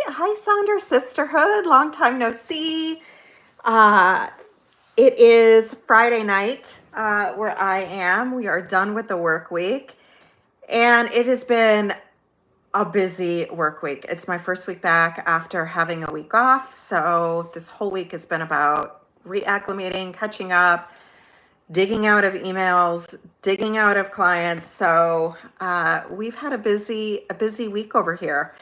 Hi, Sonder Sisterhood. Long time no see. Uh, it is Friday night where I am. We are done with the work week, and it has been a busy work week. It's my first week back after having a week off, so this whole week has been about reacclimating, catching up, digging out of emails, digging out of clients. So we've had a busy week over here.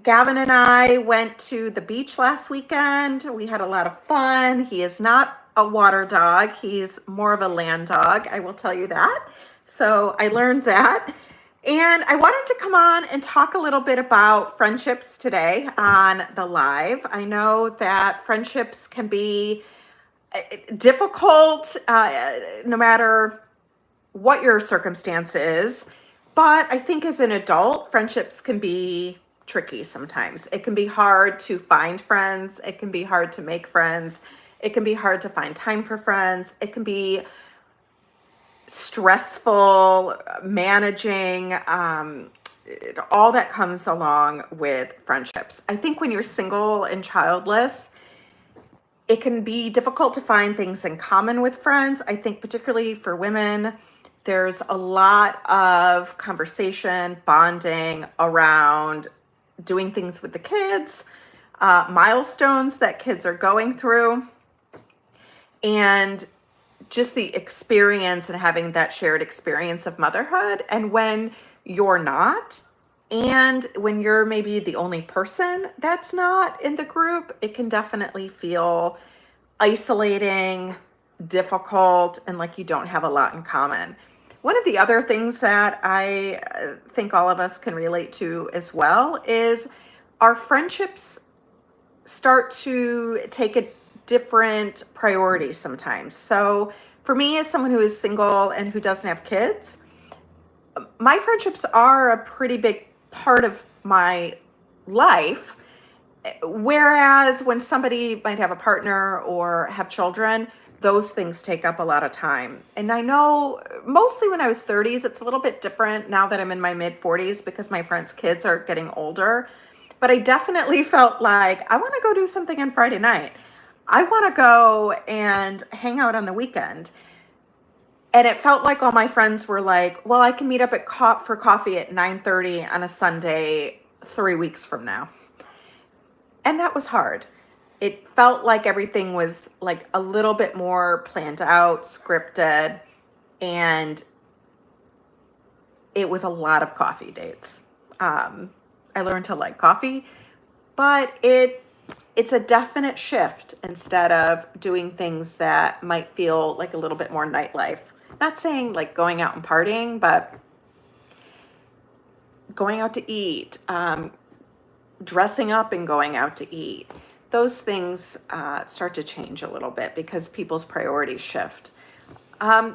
Gavin and I went to the beach last weekend. We had a lot of fun. He is not a water dog. He's more of a land dog, I will tell you that. So I learned that. And I wanted to come on and talk a little bit about friendships today on the live. I know that friendships can be difficult no matter what your circumstance is. But I think as an adult, friendships can be tricky sometimes. It can be hard to find friends. It can be hard to make friends. It can be hard to find time for friends. It can be stressful managing all that comes along with friendships. I think when you're single and childless, it can be difficult to find things in common with friends. I think particularly for women, there's a lot of conversation, bonding around doing things with the kids, milestones that kids are going through, and just the experience and having that shared experience of motherhood. And when you're not, and when you're maybe the only person that's not in the group, it can definitely feel isolating, difficult, and like you don't have a lot in common. One of the other things that I think all of us can relate to as well is our friendships start to take a different priority sometimes. So for me, as someone who is single and who doesn't have kids, my friendships are a pretty big part of my life. Whereas when somebody might have a partner or have children, those things take up a lot of time. And I know mostly when I was 30s, it's a little bit different now that I'm in my mid 40s because my friends' kids are getting older. But I definitely felt like I want to go do something on Friday night. I want to go and hang out on the weekend. And it felt like all my friends were like, well, I can meet up at for coffee at 9:30 on a Sunday 3 weeks from now. And that was hard. It felt like everything was like a little bit more planned out, scripted, and it was a lot of coffee dates. I learned to like coffee, but it's a definite shift instead of doing things that might feel like a little bit more nightlife. Not saying like going out and partying, but going out to eat, dressing up and going out to eat. Those things start to change a little bit because people's priorities shift.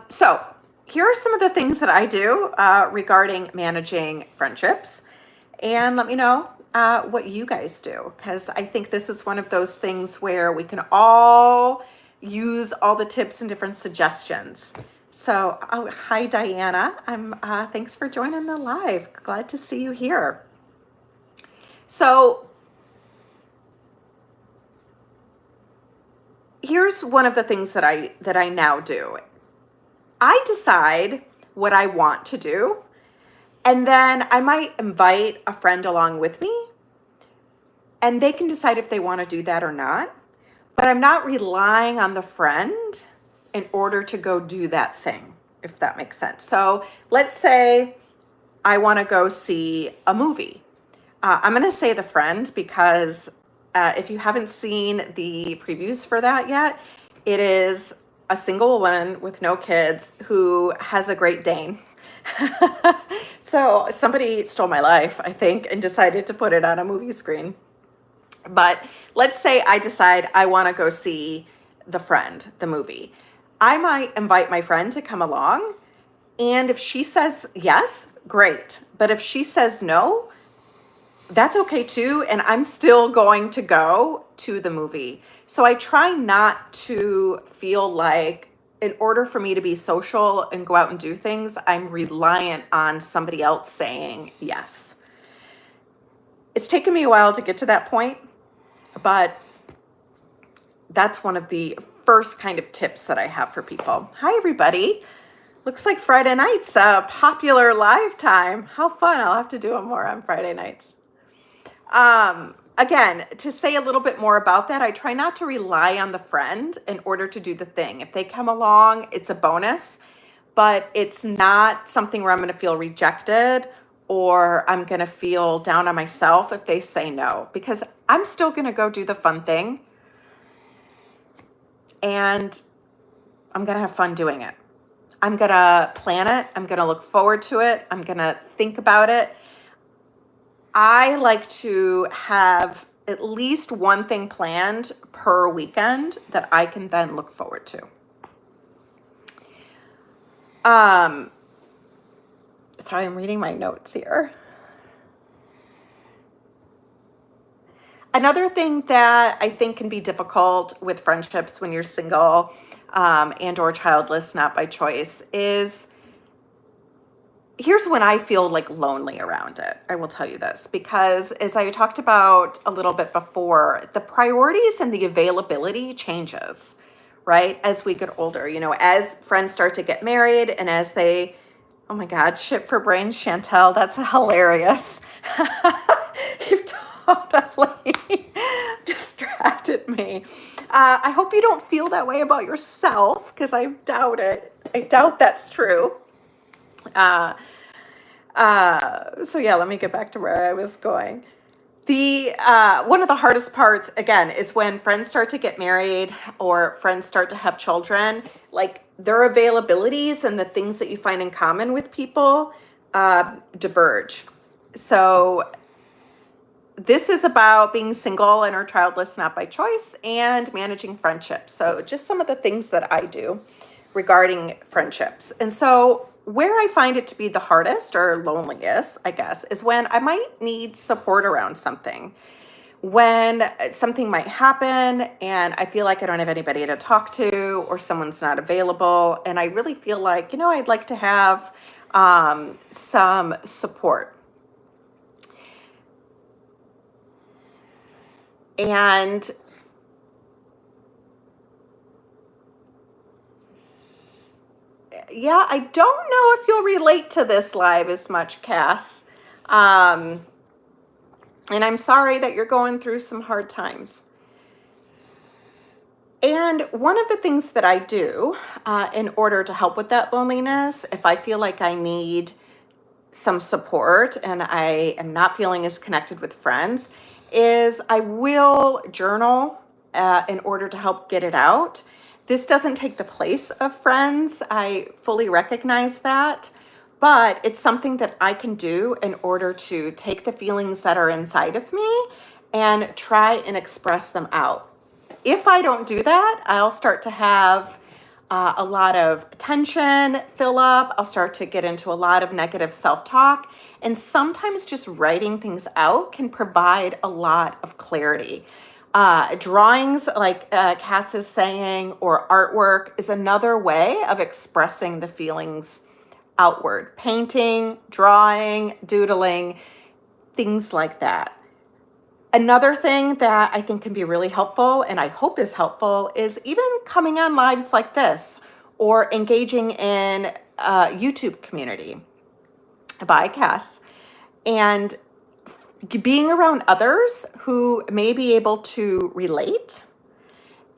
So here are some of the things that I do regarding managing friendships. And let me know what you guys do, because I think this is one of those things where we can all use all the tips and different suggestions. So, hi, Diana. Thanks for joining the live. Glad to see you here. So here's one of the things that I now do. I decide what I want to do, and then I might invite a friend along with me, and they can decide if they want to do that or not. But I'm not relying on the friend in order to go do that thing, if that makes sense. So let's say I want to go see a movie. I'm going to say the friend because if you haven't seen the previews for that yet, it is a single woman with no kids who has a Great Dane. So somebody stole my life, I think, and decided to put it on a movie screen. But let's say I decide I want to go see The Friend, the movie. I might invite my friend to come along, and if she says yes, great. But if she says no, that's okay too, and I'm still going to go to the movie. So I try not to feel like in order for me to be social and go out and do things, I'm reliant on somebody else saying yes. It's taken me a while to get to that point, but that's one of the first kind of tips that I have for people. Hi, everybody. Looks like Friday night's a popular live time. How fun. I'll have to do it more on Friday nights. Again, to say a little bit more about that, I try not to rely on the friend in order to do the thing. If they come along, it's a bonus, but it's not something where I'm going to feel rejected or I'm going to feel down on myself if they say no, because I'm still going to go do the fun thing and I'm going to have fun doing it. I'm going to plan it. I'm going to look forward to it. I'm going to think about it. I like to have at least one thing planned per weekend that I can then look forward to. Sorry, I'm reading my notes here. Another thing that I think can be difficult with friendships when you're single and or childless, not by choice, is here's when I feel like lonely around it. I will tell you this, because as I talked about a little bit before, the priorities and the availability changes, right? As we get older, as friends start to get married and as they, oh my God, shit for brains, Chantel, that's hilarious. You've totally distracted me. I hope you don't feel that way about yourself, because I doubt it. I doubt that's true. So yeah, let me get back to where I was going. The one of the hardest parts, again, is when friends start to get married or friends start to have children. Like, their availabilities and the things that you find in common with people diverge. So this is about being single and or childless not by choice and managing friendships. So just some of the things that I do regarding friendships. And so where I find it to be the hardest or loneliest, I guess, is when I might need support around something. When something might happen and I feel like I don't have anybody to talk to or someone's not available. And I really feel like, I'd like to have some support. And yeah, I don't know if you'll relate to this live as much, Cass. And I'm sorry that you're going through some hard times. And one of the things that I do in order to help with that loneliness, if I feel like I need some support and I am not feeling as connected with friends, is I will journal in order to help get it out. This doesn't take the place of friends. I fully recognize that, but it's something that I can do in order to take the feelings that are inside of me and try and express them out. If I don't do that, I'll start to have a lot of tension fill up. I'll start to get into a lot of negative self-talk. And sometimes just writing things out can provide a lot of clarity. Drawings, like Cass is saying, or artwork is another way of expressing the feelings outward. Painting, drawing, doodling, things like that. Another thing that I think can be really helpful, and I hope is helpful, is even coming on lives like this or engaging in a YouTube community by Cass and being around others who may be able to relate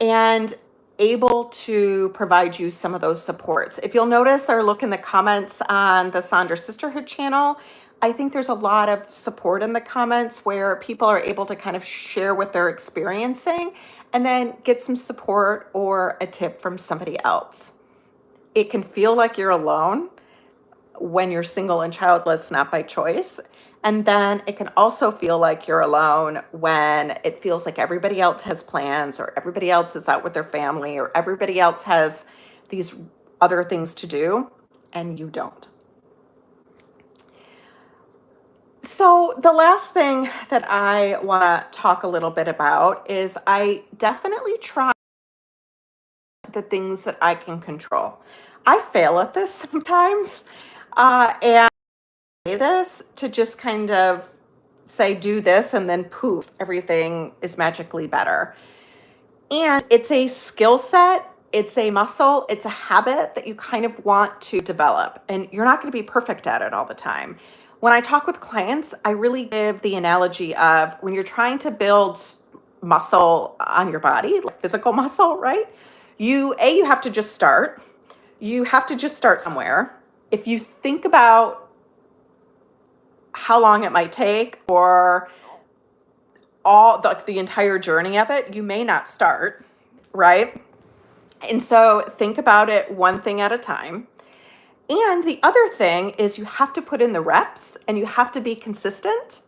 and able to provide you some of those supports. If you'll notice or look in the comments on the Sonder Sisterhood channel, I think there's a lot of support in the comments where people are able to kind of share what they're experiencing and then get some support or a tip from somebody else. It can feel like you're alone when you're single and childless, not by choice. And then it can also feel like you're alone when it feels like everybody else has plans or everybody else is out with their family or everybody else has these other things to do and you don't. So the last thing that I want to talk a little bit about is I definitely try the things that I can control. I fail at this sometimes, and I say this to just kind of say do this and then poof, everything is magically better. And it's a skill set, it's a muscle, it's a habit that you kind of want to develop. And you're not going to be perfect at it all the time. When I talk with clients, I really give the analogy of when you're trying to build muscle on your body, like physical muscle, right? You have to just start. You have to just start somewhere. If you think about how long it might take or all the entire journey of it, you may not start, right? And so think about it one thing at a time. And the other thing is you have to put in the reps and you have to be consistent.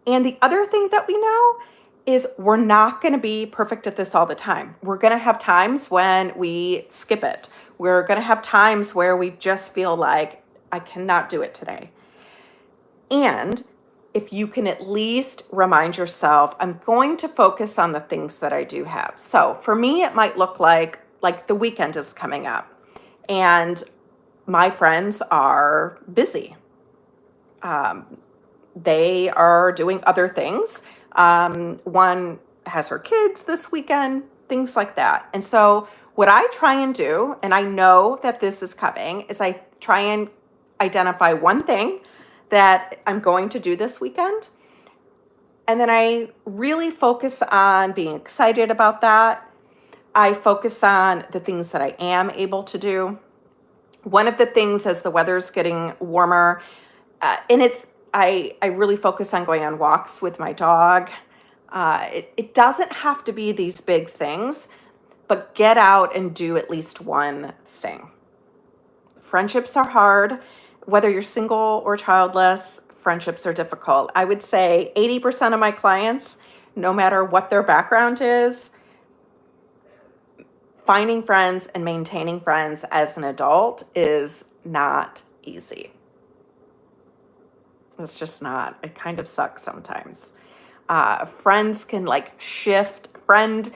And the other thing that we know is we're not going to be perfect at this all the time. We're going to have times when we skip it. We're going to have times where we just feel like, I cannot do it today. And if you can at least remind yourself, I'm going to focus on the things that I do have. So for me, it might look like the weekend is coming up and my friends are busy. They are doing other things. One has her kids this weekend, things like that. And so what I try and do, and I know that this is coming, is I try and identify one thing that I'm going to do this weekend. And then I really focus on being excited about that. I focus on the things that I am able to do. One of the things as the weather's getting warmer, I really focus on going on walks with my dog. It doesn't have to be these big things, but get out and do at least one thing. Friendships are hard. Whether you're single or childless, friendships are difficult. I would say 80% of my clients, no matter what their background is, finding friends and maintaining friends as an adult is not easy. It's just not. It kind of sucks sometimes. Friends can shift. Friends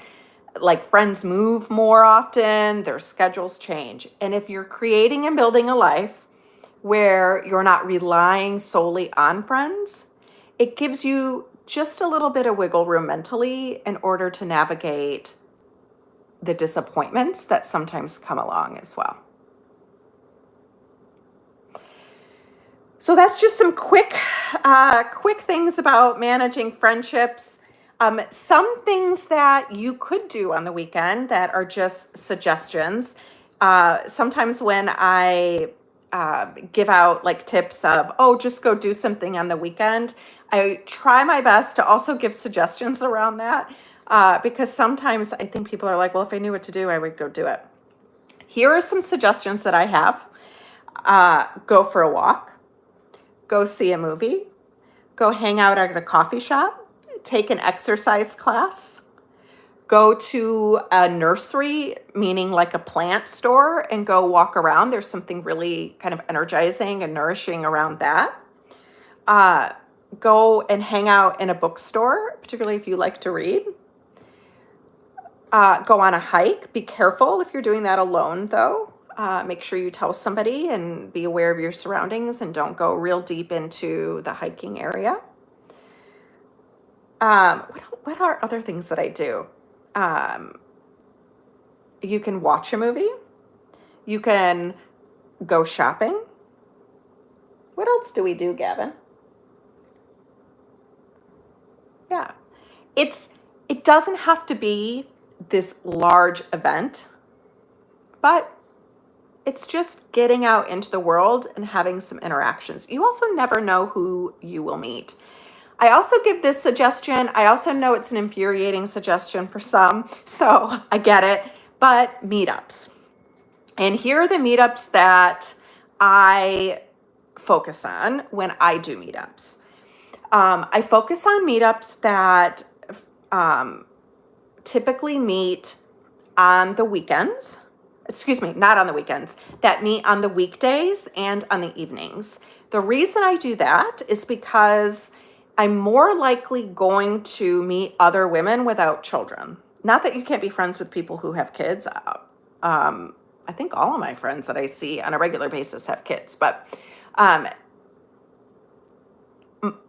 move more often. Their schedules change. And if you're creating and building a life where you're not relying solely on friends, it gives you just a little bit of wiggle room mentally in order to navigate the disappointments that sometimes come along as well. So that's just some quick things about managing friendships. Some things that you could do on the weekend that are just suggestions. Sometimes when I give out tips of, just go do something on the weekend, I try my best to also give suggestions around that because sometimes I think people are like, well, if I knew what to do, I would go do it. Here are some suggestions that I have. Go for a walk. Go see a movie, go hang out at a coffee shop, take an exercise class, go to a nursery, meaning like a plant store, and go walk around. There's something really kind of energizing and nourishing around that. Go and hang out in a bookstore, particularly if you like to read. Go on a hike. Be careful if you're doing that alone, though. Make sure you tell somebody and be aware of your surroundings and don't go real deep into the hiking area. What are other things that I do? You can watch a movie. You can go shopping. What else do we do, Gavin? Yeah. It doesn't have to be this large event, but it's just getting out into the world and having some interactions. You also never know who you will meet. I also give this suggestion. I also know it's an infuriating suggestion for some, so I get it, but meetups. And here are the meetups that I focus on when I do meetups. I focus on meetups that typically meet on the weekends. Not on the weekends, that meet on the weekdays and on the evenings. The reason I do that is because I'm more likely going to meet other women without children. Not that you can't be friends with people who have kids. I think all of my friends that I see on a regular basis have kids, but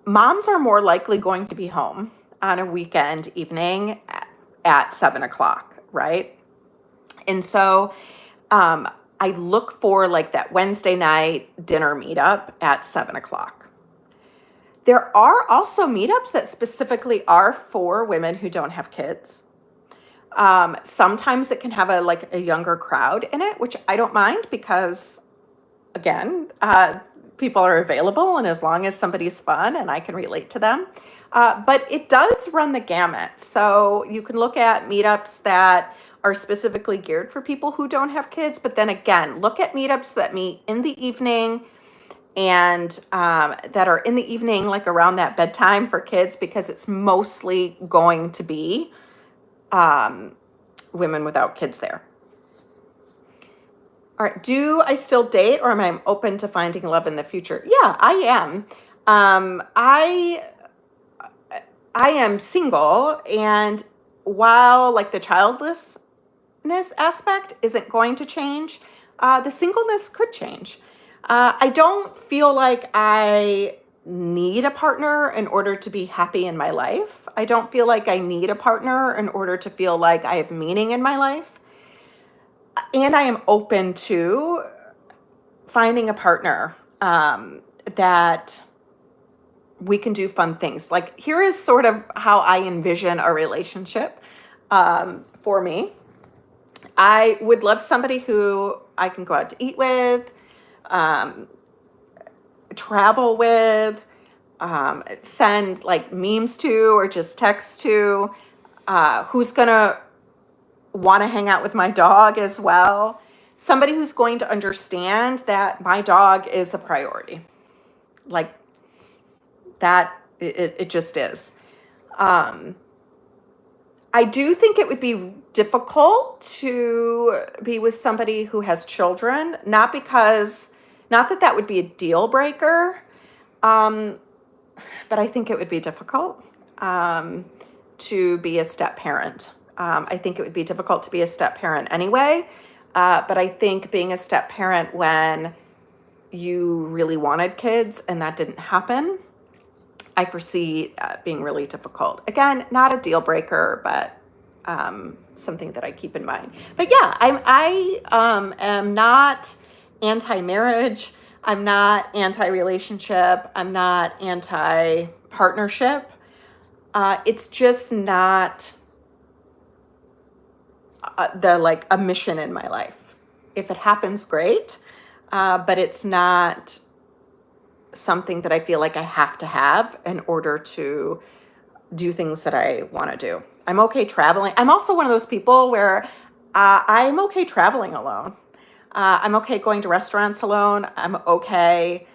moms are more likely going to be home on a weekend evening at 7 o'clock, right? And so um, I look for like that Wednesday night dinner meetup at 7 o'clock. There are also meetups that specifically are for women who don't have kids. Sometimes it can have a younger crowd in it, which I don't mind because again, people are available, and as long as somebody's fun and I can relate to them. But it does run the gamut. So you can look at meetups that are specifically geared for people who don't have kids, but then again, look at meetups that meet in the evening and that are in the evening, like around that bedtime for kids, because it's mostly going to be women without kids there. All right, do I still date, or am I open to finding love in the future? Yeah, I am. I am single, and while like the childlessness aspect isn't going to change, the singleness could change. I don't feel like I need a partner in order to be happy in my life. I don't feel like I need a partner in order to feel like I have meaning in my life. And I am open to finding a partner that we can do fun things. Like, here is sort of how I envision a relationship for me. I would love somebody who I can go out to eat with, travel with, send like memes to or just text to, who's going to want to hang out with my dog as well. Somebody who's going to understand that my dog is a priority. Like that, it just is. I do think it would be difficult to be with somebody who has children, not that that would be a deal breaker, but I think it would be difficult to be a step parent. I think it would be difficult to be a step parent anyway, but I think being a step parent when you really wanted kids and that didn't happen, I foresee being really difficult. Again, not a deal breaker, but something that I keep in mind. But yeah, I am not anti-marriage. I'm not anti-relationship. I'm not anti-partnership. It's just not a mission in my life. If it happens, great, but it's not something that I feel like I have to have in order to do things that I want to do. I'm okay traveling. I'm also one of those people where I'm okay traveling alone. I'm okay going to restaurants alone. I'm okay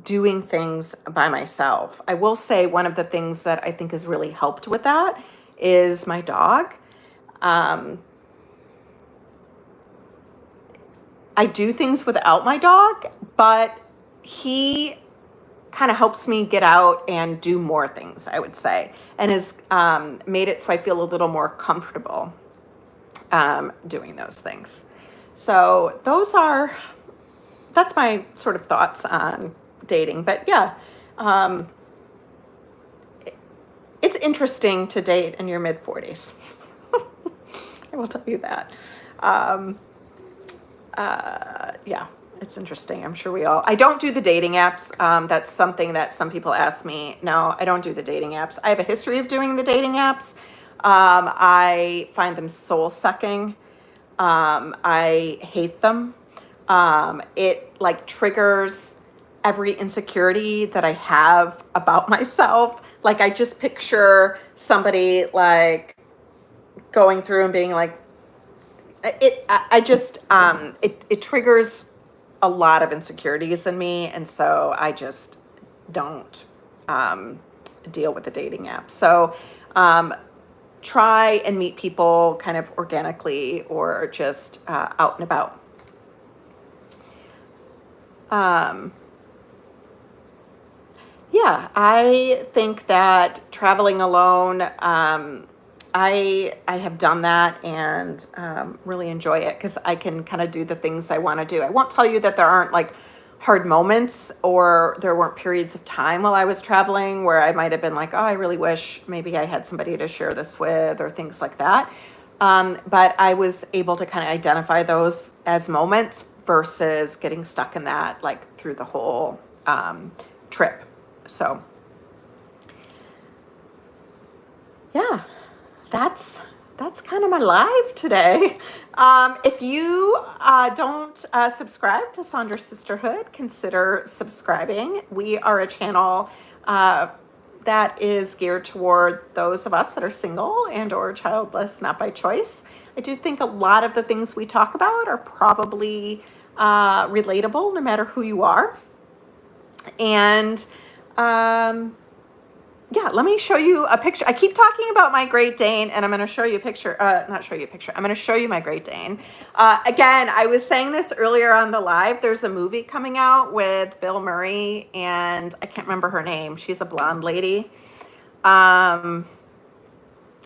doing things by myself. I will say one of the things that I think has really helped with that is my dog. I do things without my dog, but he kind of helps me get out and do more things, I would say, and has made it so I feel a little more comfortable doing those things. So that's my sort of thoughts on dating. But yeah, it's interesting to date in your mid-40s. I will tell you that. Yeah, it's interesting. I'm sure I don't do the dating apps. That's something that some people ask me. No, I don't do the dating apps. I have a history of doing the dating apps. I find them soul sucking. I hate them. It like triggers every insecurity that I have about myself. Like, I just picture somebody like going through and being like, it triggers a lot of insecurities in me, and so I just don't deal with the dating app. So try and meet people kind of organically or just out and about. Yeah, I think that traveling alone, I have done that and really enjoy it because I can kind of do the things I want to do. I won't tell you that there aren't like hard moments, or there weren't periods of time while I was traveling where I might have been like, oh, I really wish maybe I had somebody to share this with, or things like that. But I was able to kind of identify those as moments versus getting stuck in that like through the whole trip. So yeah, that's kind of my live today. If you don't subscribe to Sonder Sisterhood, consider subscribing. We are a channel that is geared toward those of us that are single and or childless, not by choice. I do think a lot of the things we talk about are probably relatable no matter who you are. And yeah, let me show you a picture. I keep talking about my Great Dane, and I'm going to show you a picture. Not show you a picture. I'm going to show you my Great Dane. Again, I was saying this earlier on the live. There's a movie coming out with Bill Murray, and I can't remember her name. She's a blonde lady. I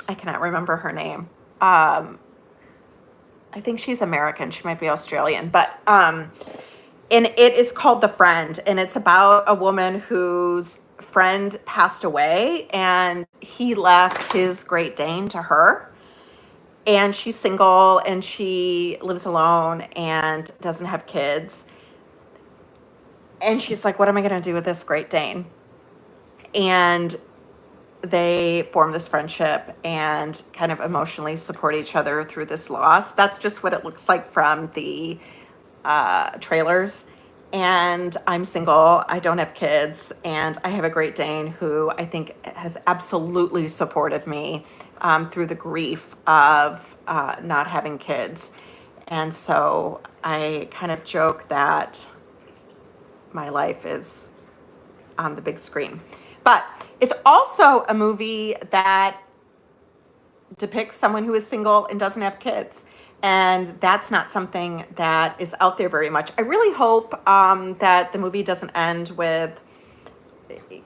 cannot remember her name. I think she's American. She might be Australian, but and it is called The Friend, and it's about a woman whose friend passed away, and he left his Great Dane to her, and she's single and she lives alone and doesn't have kids, and she's like, what am I going to do with this Great Dane? And they form this friendship and kind of emotionally support each other through this loss. That's just what it looks like from the trailers. And I'm single, I don't have kids, and I have a Great Dane who I think has absolutely supported me through the grief of not having kids. And so I kind of joke that my life is on the big screen. But it's also a movie that depicts someone who is single and doesn't have kids. And that's not something that is out there very much. I really hope that the movie doesn't end with,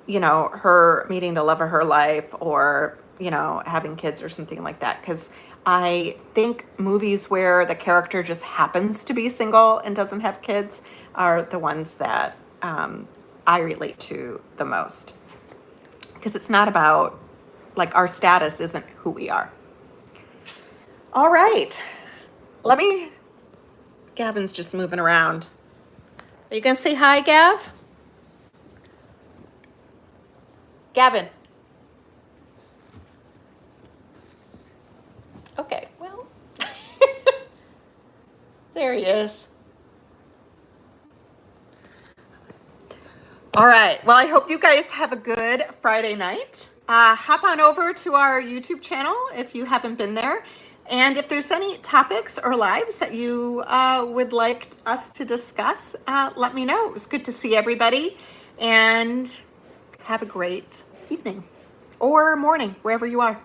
her meeting the love of her life, or, having kids or something like that. Because I think movies where the character just happens to be single and doesn't have kids are the ones that I relate to the most. Because it's not about, like, our status isn't who we are. All right. Gavin's just moving around. Are you going to say hi, Gav? Gavin. Okay, well, there he is. All right. Well, I hope you guys have a good Friday night. Hop on over to our YouTube channel if you haven't been there. And if there's any topics or lives that you would like us to discuss, let me know. It was good to see everybody, and have a great evening or morning, wherever you are.